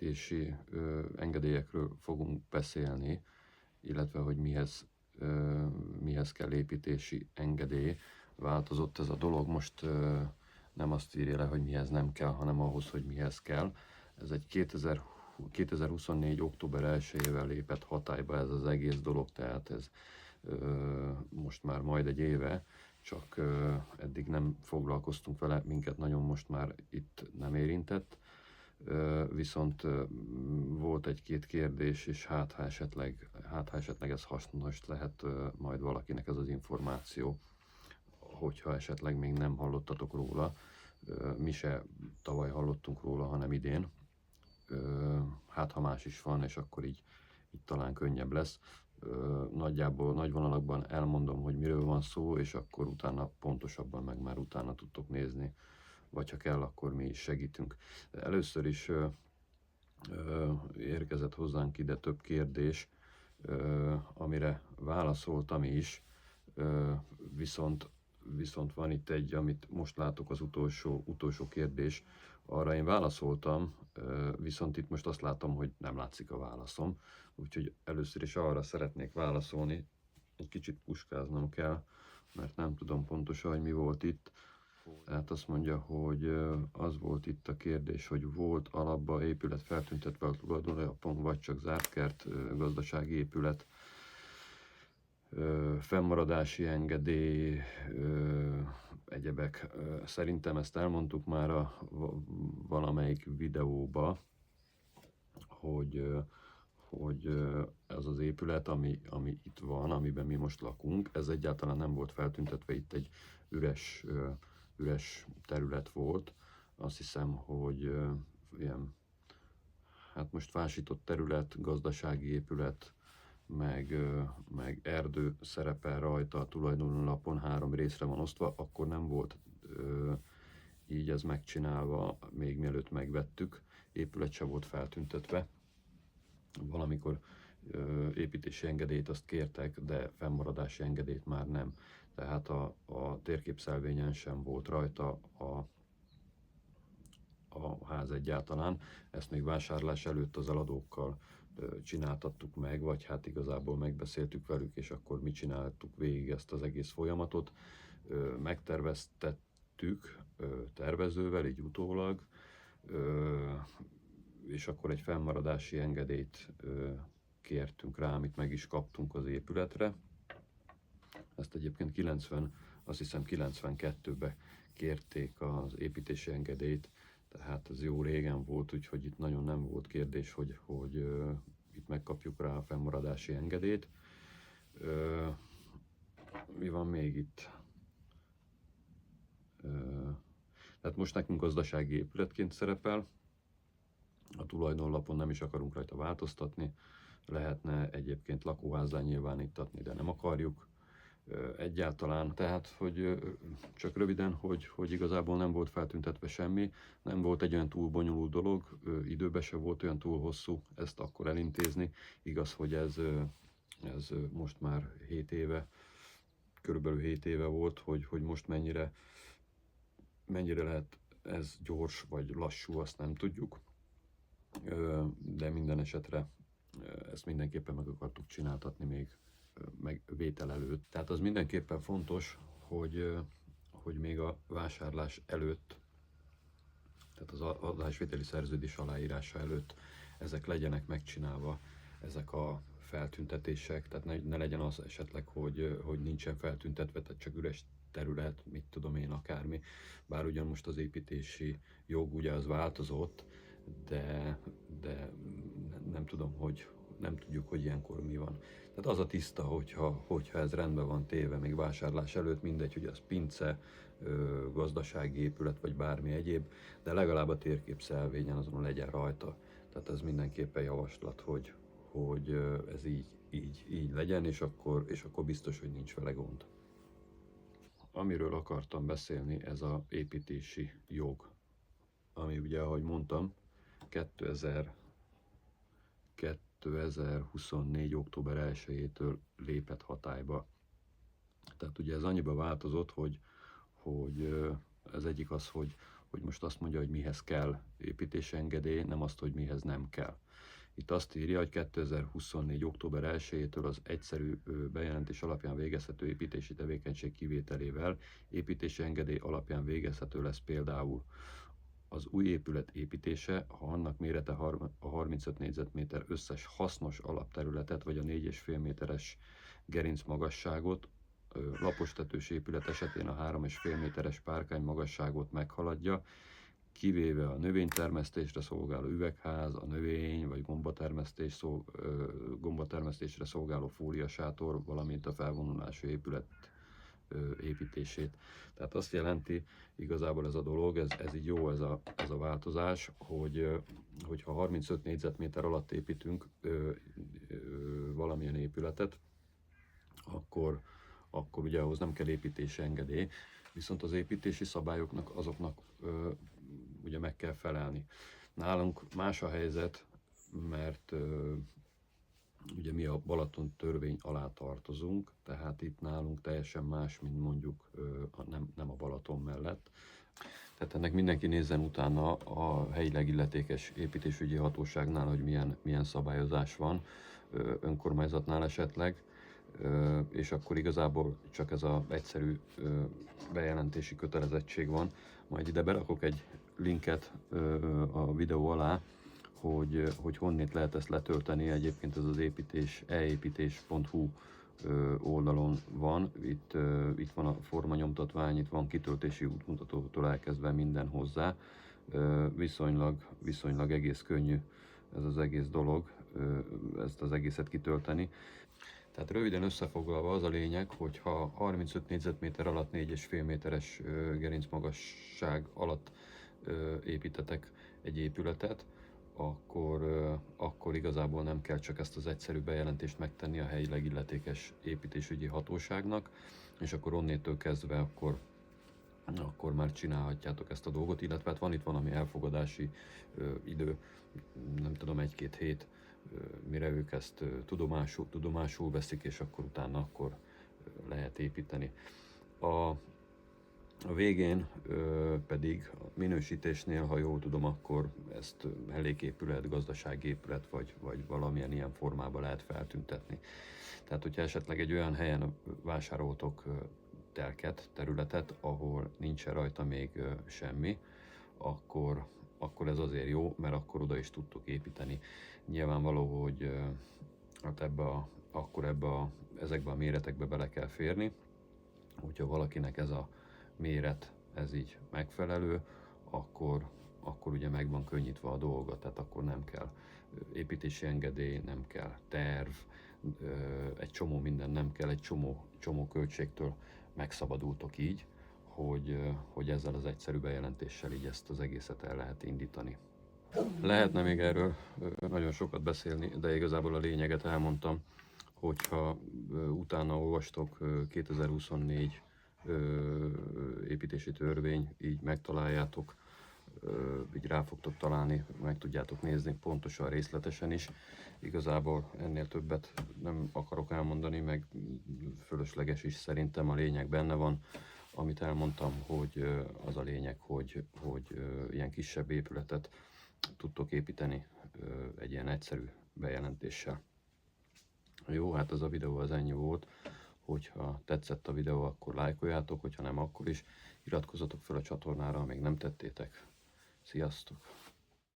építési engedélyekről fogunk beszélni, illetve hogy mihez kell építési engedély. Változott ez a dolog, most nem azt írja le, hogy mihez nem kell, hanem ahhoz, hogy mihez kell. Ez egy 2024. október 1-ével lépett hatályba ez az egész dolog, tehát ez most már majd egy éve, csak eddig nem foglalkoztunk vele, minket nagyon most már itt nem érintett. Viszont volt egy-két kérdés, és hát ha esetleg ez hasznos lehet majd valakinek ez az információ, hogyha esetleg még nem hallottatok róla. Mi se tavaly hallottunk róla, hanem idén. Hát ha más is van, és akkor így talán könnyebb lesz. Nagyjából, nagy vonalakban elmondom, hogy miről van szó, és akkor utána pontosabban meg már utána tudtok nézni, vagy ha kell, akkor mi is segítünk. Először is érkezett hozzánk ide több kérdés, amire válaszoltam is, viszont van itt egy, amit most látok, az utolsó kérdés, arra én válaszoltam, viszont itt most azt látom, hogy nem látszik a válaszom, úgyhogy először is arra szeretnék válaszolni, egy kicsit puskáznom kell, mert nem tudom pontosan, hogy mi volt itt. Tehát azt mondja, hogy az volt itt a kérdés, hogy volt alapba épület feltüntetve a tulajdonlapon, vagy csak zárt kert, gazdasági épület, fennmaradási engedély, egyebek. Szerintem ezt elmondtuk már a valamelyik videóba, hogy ez az épület, ami itt van, amiben mi most lakunk, ez egyáltalán nem volt feltüntetve, itt egy üres terület volt. Azt hiszem, hogy ilyen, hát most fásított terület, gazdasági épület, meg erdő szerepel rajta, a tulajdonlapon 3 részre van osztva, akkor nem volt így ez megcsinálva, még mielőtt megvettük, épület se volt feltüntetve. Valamikor építési engedélyt azt kértek, de fennmaradási engedélyt már nem. Tehát a térképszelvényen sem volt rajta a ház egyáltalán. Ezt még vásárlás előtt az eladókkal csináltattuk meg, vagy hát igazából megbeszéltük velük, és akkor mi csináltuk végig ezt az egész folyamatot. Megterveztettük tervezővel, így utólag, és akkor egy fennmaradási engedélyt kértünk rá, amit meg is kaptunk az épületre. Ezt egyébként azt hiszem 92-ben kérték az építési engedélyt, tehát ez jó régen volt, úgyhogy itt nagyon nem volt kérdés, hogy itt megkapjuk rá a fennmaradási engedélyt. Mi van még itt? Tehát most nekünk gazdasági épületként szerepel, a tulajdonlapon nem is akarunk rajta változtatni, lehetne egyébként lakóházzá nyilvánítatni, de nem akarjuk egyáltalán. Tehát, hogy csak röviden, hogy igazából nem volt feltüntetve semmi, nem volt egy olyan túl bonyolult dolog, időben se volt olyan túl hosszú ezt akkor elintézni. Igaz, hogy ez most már 7 éve, körülbelül 7 éve volt, hogy most mennyire lehet ez gyors vagy lassú, azt nem tudjuk. De minden esetre ezt mindenképpen meg akartuk csináltatni még meg vétel előtt. Tehát az mindenképpen fontos, hogy még a vásárlás előtt, tehát az adásvételi szerződés aláírása előtt ezek legyenek megcsinálva, ezek a feltüntetések, tehát ne legyen az esetleg, hogy nincsen feltüntetve, tehát csak üres terület, mit tudom én, akármi. Bár ugyan most az építési jog ugye az változott, de nem tudom, nem tudjuk, hogy ilyenkor mi van. Tehát az a tiszta, hogyha ez rendben van téve még vásárlás előtt, mindegy, hogy az pince, gazdasági épület vagy bármi egyéb, de legalább a térképszelvényen azon legyen rajta. Tehát ez mindenképpen javaslat, hogy ez így legyen, és akkor biztos, hogy nincs vele gond. Amiről akartam beszélni, ez az építési jog, ami ugye, ahogy mondtam, 2024. október 1-től lépett hatályba. Tehát ugye ez annyiba változott, hogy ez egyik az, hogy most azt mondja, hogy mihez kell építési engedély, nem azt, hogy mihez nem kell. Itt azt írja, hogy 2024. október 1-től az egyszerű bejelentés alapján végezhető építési tevékenység kivételével építési engedély alapján végezhető lesz például az új épület építése, ha annak mérete a 35 négyzetméter összes hasznos alapterületet, vagy a 4,5 méteres gerinc magasságot, lapostetős épület esetén a 3,5 méteres párkány magasságot meghaladja, kivéve a növénytermesztésre szolgáló üvegház, a növény vagy gombatermesztésre szolgáló fóliasátor, valamint a felvonulású épület építését. Tehát azt jelenti igazából ez a dolog, ez így jó ez a változás, hogy ha 35 négyzetméter alatt építünk valamilyen épületet, akkor ugye ahhoz nem kell építési engedély, viszont az építési szabályoknak azoknak ugye meg kell felelni. Nálunk más a helyzet, mert ugye mi a Balaton törvény alá tartozunk, tehát itt nálunk teljesen más, mint mondjuk nem a Balaton mellett. Tehát ennek mindenki nézzen utána a helyileg illetékes építésügyi hatóságnál, hogy milyen szabályozás van, önkormányzatnál esetleg, és akkor igazából csak ez az egyszerű bejelentési kötelezettség van. Majd ide berakok egy linket a videó alá, hogy honnét lehet ezt letölteni. Egyébként ez az eépítés.hu oldalon van. Itt van a formanyomtatvány, itt van kitöltési útmutatótól elkezdve minden hozzá. Viszonylag egész könnyű ez az egész dolog, ezt az egészet kitölteni. Tehát röviden összefoglalva az a lényeg, hogy ha 35 négyzetméter alatt 4,5 méteres gerincmagasság alatt építetek egy épületet, akkor igazából nem kell csak ezt az egyszerű bejelentést megtenni a helyileg illetékes építésügyi hatóságnak, és akkor onnétől kezdve akkor már csinálhatjátok ezt a dolgot, illetve hát van itt valami elfogadási idő, nem tudom, 1-2 hét, mire ők ezt tudomásul veszik, és akkor lehet építeni. A végén pedig a minősítésnél, ha jól tudom, akkor ezt melléképület, gazdasági épület vagy valamilyen ilyen formában lehet feltüntetni. Tehát, hogyha esetleg egy olyan helyen vásároltok területet, ahol nincsen rajta még semmi, akkor ez azért jó, mert akkor oda is tudtok építeni. Nyilvánvaló, hogy hát ezekbe a méretekbe bele kell férni. Hogyha valakinek ez a méret, ez így megfelelő, akkor ugye meg van könnyítve a dolga, tehát akkor nem kell építési engedély, nem kell terv, egy csomó minden nem kell, egy csomó költségtől megszabadultok így, hogy ezzel az egyszerű bejelentéssel így ezt az egészet el lehet indítani. Lehetne még erről nagyon sokat beszélni, de igazából a lényeget elmondtam, hogyha utána olvastok 2024 építési törvény, így megtaláljátok, így rá fogtok találni, meg tudjátok nézni pontosan, részletesen is. Igazából ennél többet nem akarok elmondani, meg fölösleges is, szerintem a lényeg benne van. Amit elmondtam, hogy az a lényeg, hogy ilyen kisebb épületet tudtok építeni egy ilyen egyszerű bejelentéssel. Jó, hát ez a videó az ennyi volt. Hogyha tetszett a videó, akkor lájkoljátok, hogyha nem, akkor is iratkozzatok fel a csatornára, ha még nem tettétek. Sziasztok!